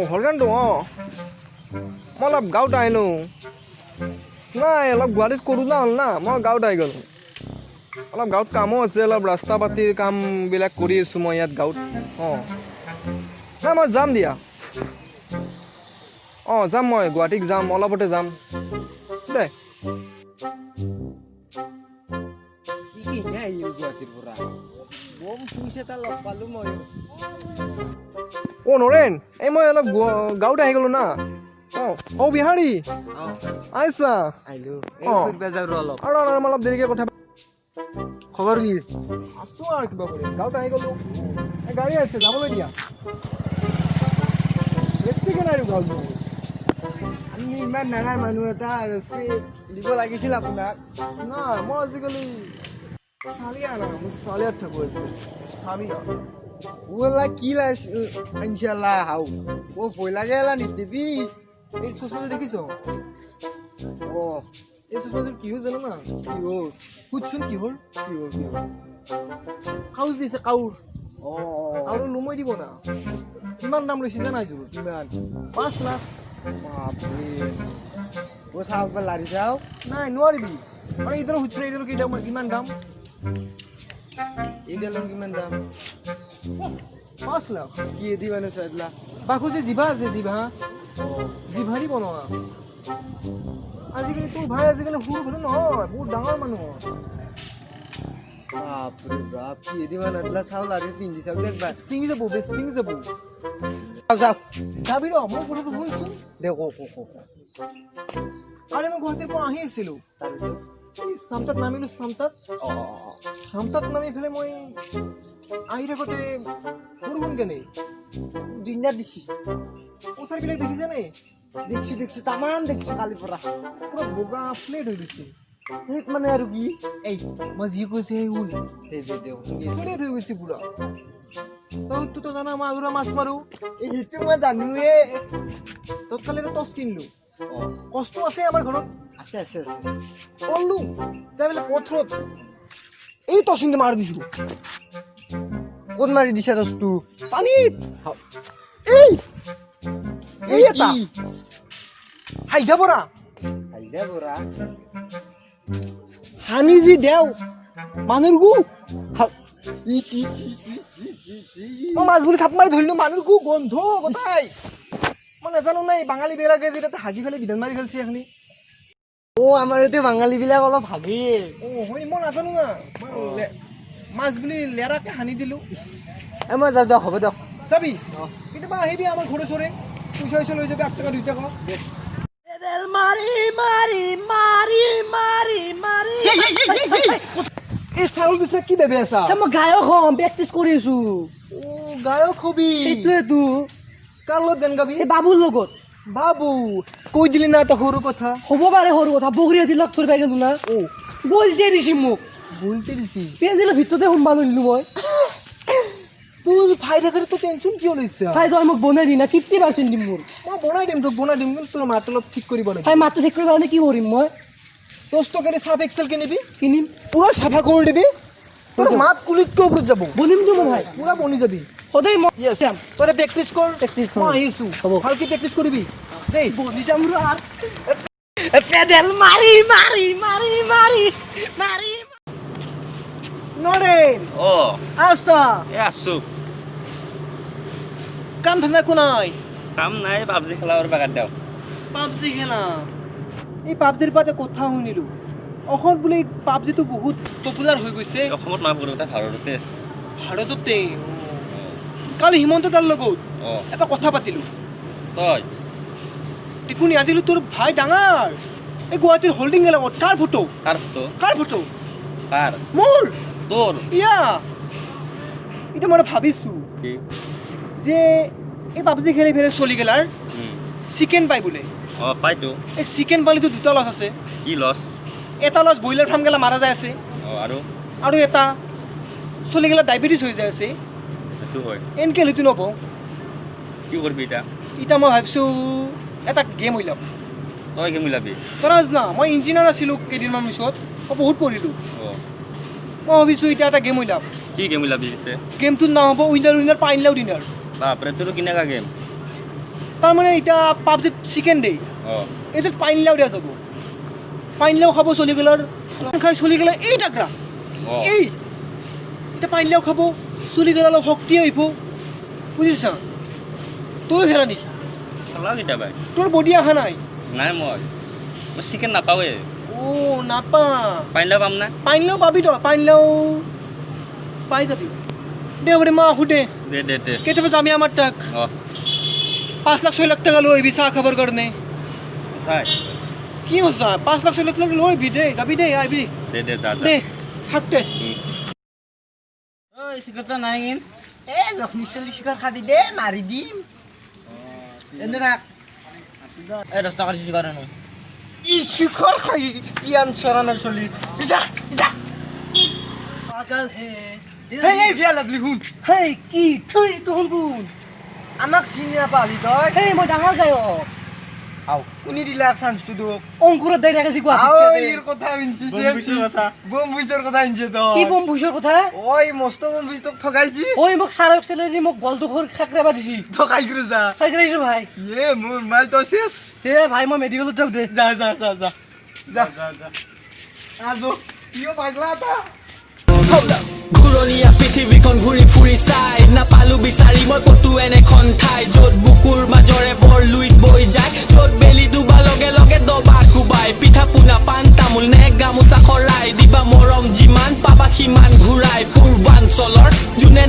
হলগানটো মই অলপ গাঁৱত আহিলোঁ নাই অলপ গুৱাহাটীত কৰোণা হ'ল না মই গাঁৱত আহি গ'লোঁ অলপ গাঁৱত কামো আছে অলপ ৰাস্তা পাতিৰ কামবিলাক কৰি আছোঁ মই ইয়াত গাঁৱত নাই মই যাম দিয়া যাম মই গুৱাহাটীত যাম অলপতে যাম দে গুৱাহাটীৰ পৰা বম পইচা এটা লগ পালোঁ মই নৰেন এই মই অলপ গাঁৱত আহি গ'লোঁ না বিহাৰী আহিছা আহিলোঁ ফুৰিব যাওঁ অলপ আৰু অলপ দেৰিকৈ কথা খবৰ কি আছোঁ আৰু কিবা কৰি গাঁৱত আহি গ'লোঁ এই গাড়ী আহিছে যাবলৈ দিয়া বেছিকৈ নাই আৰু গাঁৱত আমি ইমান ডাঙৰ মানুহ এটা দিব লাগিছিল আপোনাক নাই মই আজিকালি চালিয়া না মই চালিয়াত থাকোঁ চালিয়া ওলা কি ইনশাল্লাহ হাও ও ভয় লাগে এলা নিদিবি এই চশমাযোৰ দেখিছ এই চশমাযোৰ কিহৰ জানো না কিহৰ সুধচোন কিহৰ কাউজ দিছে কাউৰ আৰু লুমৈ দিব না কিমান দাম লৈছে জানা এইযোৰ কিমান 5 লাখ বাপৰে ও চাওক লাৰি যাওক নাই নোৱাৰিবি আৰু এইডালৰ সুধচোন এইডালৰ কিমান দাম এইডালৰ কিমান দাম 5 লাখ কি দি মানে চাইদলা বাকু যে জিভা আছে জিভাৰি বনোৱা আজিকালি তোৰ ভাই আজিকালি সৰু সৰু নহয় বহুত ডাঙৰ মানুহ বাপৰে বাপ কি দি মানে এডলা চাউল লাৰি পিন্ধি চাওক একবাৰ ছিঙি যাব যাওক যাবি ৰ মই কথাটো শুনছোন দে ক আৰে মই গুৱাহাটীৰ পৰা আহি আছিলোঁ এই চামতাত নামিলোঁ চামতাত নামি পেলাই মই আহি থাকোঁতে বৰষুণ কেনে দুনিয়া দিছি পথাৰবিলাক দেখিছে নে দেখছো তামান দেখছো কালিৰ পৰা পুৰা বগা প্লেট হৈ গৈছে মানে আৰু কি এই মই যি কৈছো সেই শুন দে প্লেট হৈ গৈছে পুৰা তইতো জানা মই আগৰ মাছ মাৰো এই সেইটো মই জানোৱে তৎকালে এটা টচ কিনিলোঁ কষ্ট আছে আমাৰ ঘৰত আছে পঢ়লো যাই পেলাই পথৰত এই টচিংটো মাৰি দিছোঁ ক'ত মাৰি দিছা দছটো পানীত এই এটা হাইজা পৰা হানি যি দেও মানুহৰ গু মই মাছ বুলি থাপ মাৰি ধৰিলো মানুহৰ গু গন্ধ গোটাই মই নাজানো নাই বাঙালী বিলাকে যে তাতে হাগি ফেলে বিধান মাৰি ফেলছে এখনি আমাৰ ইয়াতে বাঙালী বিলাক অলপ ভাগে হয় মই নাজানো না মাছ বুলি লেৰাকে সানি দিলোঁ মই যাওঁ দিয়ক হ'ব দিয়ক যাবি কেতিয়াবা আহিবি আমাৰ ঘৰে চৰে পইচা লৈ যাবি 8 টকা 2 টকা এই চাউল দিছে কি বেবে আছা মই গায়ক হ'ম প্ৰেক্টিচ কৰি আছো গায়ক হবি সেইটোৱেতো কাৰ লগত গান গাবি এই বাবুৰ লগত বাবু কৈ দিলি না এটা সৰু কথা হ'ব পাৰে সৰু কথা বগৰীয়া দিলক থৈ পাই গ'লো না গ'লতে দিছি মোক বলতে দিছি পেন্দিলৰ ভিতৰতে সোমবা লৈলো মই তোৰ ভাই থাকোঁতে তো টেনশ্যন কিয় লৈছা ভাই তই মোক বনাই দি না 50% দিম মোৰ মই বনাই দিম তোক কিন্তু তোৰ মাতটো অলপ ঠিক কৰিব লাগিব ভাই মাতটো ঠিক কৰিব হ'লে কি কৰিম মই 10 টকাৰে চাফ এক্সেল কিনিবি কিনিম পুৰা চাফা কৰি দিবি তোৰ মাত কুলিতকৈ ওপৰত যাব বনিম তো মই ভাই পুৰা বনি যাবি সদায় মই তই প্ৰেক্টিচ কৰ মই মই আহিছোঁ ভালকে প্ৰেক্টিচ কৰিবি দেই বনি যাম ৰ আৰু পেডেল মাৰি নৰেন আছা আছো কাম ধান্দা একো নাই কাম নাই পাবজি খেলা আৰু বাগান দিওঁ পাবজি খেলা এই পাবজিৰ পৰা কথা শুনিলোঁ অসমত বোলে পাবজিটো বহুত পপুলাৰ হৈ গৈছে অসমত নাম কৰোঁ ভাৰততে ভাৰততে কালি হিমন্ত দাৰ লগত এটা কথা পাতিলোঁ তই টিকুনি আজিলৈ তোৰ ভাই ডাঙৰ এই গুৱাহাটীৰ হল্ডিং এলাকত কাৰ ফটো মোৰ তোৰ ইয়া এতিয়া মই ভাবিছোঁ যে এই পাবজি খেলি ফেলে চলি গেলাৰ চিকেন পাই বোলে পাইতো এই চিকেন পালিটো দুটা লছ আছে কি লছ এটা লছ ব্ৰইলাৰ ফাৰ্ম গেলা মাৰা যায় আছে আৰু এটা চলি গেলা ডায়েবেটিছ হৈ যায় আছে সেইটো হয় এনকে হয়তো নব কি কৰিবি এতিয়া মই ভাবিছোঁ এটা গেম উলিয়াম তই গেম ওলাবি তই নাজ না মই ইঞ্জিনিয়াৰ আছিলোঁ কেইদিনমান পিছত মই বহুত পঢ়িলোঁ মই ভাবিছোঁ এতিয়া এটা গেম উইলাম কি গেম ওলাবি পিছে গেমটোৰ নাম হ'ব উইনাৰ পাইনলাও ডিনাৰ বাপৰে তোৰ কেনেকা গেম তাৰমানে এতিয়া পাবজিত চিকেন দেই অঁ এইটোত পাইনলাও দিয়া যাব পাইনলাও খাব চলিগেলাৰ খাই চলিগেলা এই টাকৰা অঁ এই এতিয়া পাইনলাও খাব চলিগেলা অলপ শক্তি আহিব বুজিছা তয়ো খেলা নেকি খেলাও কেতিয়াবা তোৰ বডি অহা নাই নাই মই চিকেন নাপাওঁৱে অ' নাপা পাইলা পাম না পাইনলাও পাবি তই পাইনলাও পাই যাবি দে হ'ব দে মই আহোঁ দে দে কেতিয়াবা যামি আমাৰ তাক অঁ 5 লাখ 6 লাখ টাকা লৈ আহিবি চাহ খাবৰ কাৰণে চাই কি হৈছে 5 লাখ 6 লাখ লৈ আহিবি দেই যাবি দেই আহিবি দে যা দে থাক দে ঐ চিকটা নাই কিন এ জখনি চলি চিকৰ খাবি দে মাৰি দিম এনে ৰাখ এই 10 টাকা দিছি কাৰণে ই চিকৰ খাই ইয়ান চৰানা চলি যা যা পাগল হে হেই এই ভিয়া লাগলি হুন হেই কি থৈ তোহন কোন আমাক চিনি নাপালি তই হেই মই ডাঙৰ গায়ক আও কোনি দিলা চান্সটো তোক অংকুৰত দাই থাকে আও ইৰ কথা মিনছি বম বুইছৰ কথা ইনছে তো কি বম ভুইছৰ কথা ওই মস্ত বম বুইছ তোক ঠগাইছি ঐ মোক চাৰক চেলেৰি মোক গলটো খৰ খাকৰাবা দিছি ঠগাই কৰে যা খাকৰাইছো ভাই এ মোর মাল তো শেষ হে ভাই মই মেডিকেলত যাওঁ দে যা যা যা যা যা যা আজো কিয় পাগলা তা ঘূৰণীয়া পৃথিৱীখন ঘূৰি ফুৰি চাই নাপালো বিচাৰি মই ক'তো এনেখন ঠাই য'ত বুকুৰ মাজৰে বৰ লুইত বৈ যায় য'ত বেলি ডুবা লগে লগে দবা কোবাই পিঠা পোনা পাণ তামোল নে গামোচা খৰাই দিবা মৰম যিমান পাবা সিমান ঘূৰাই পূৰ্বাঞ্চলৰ যোনে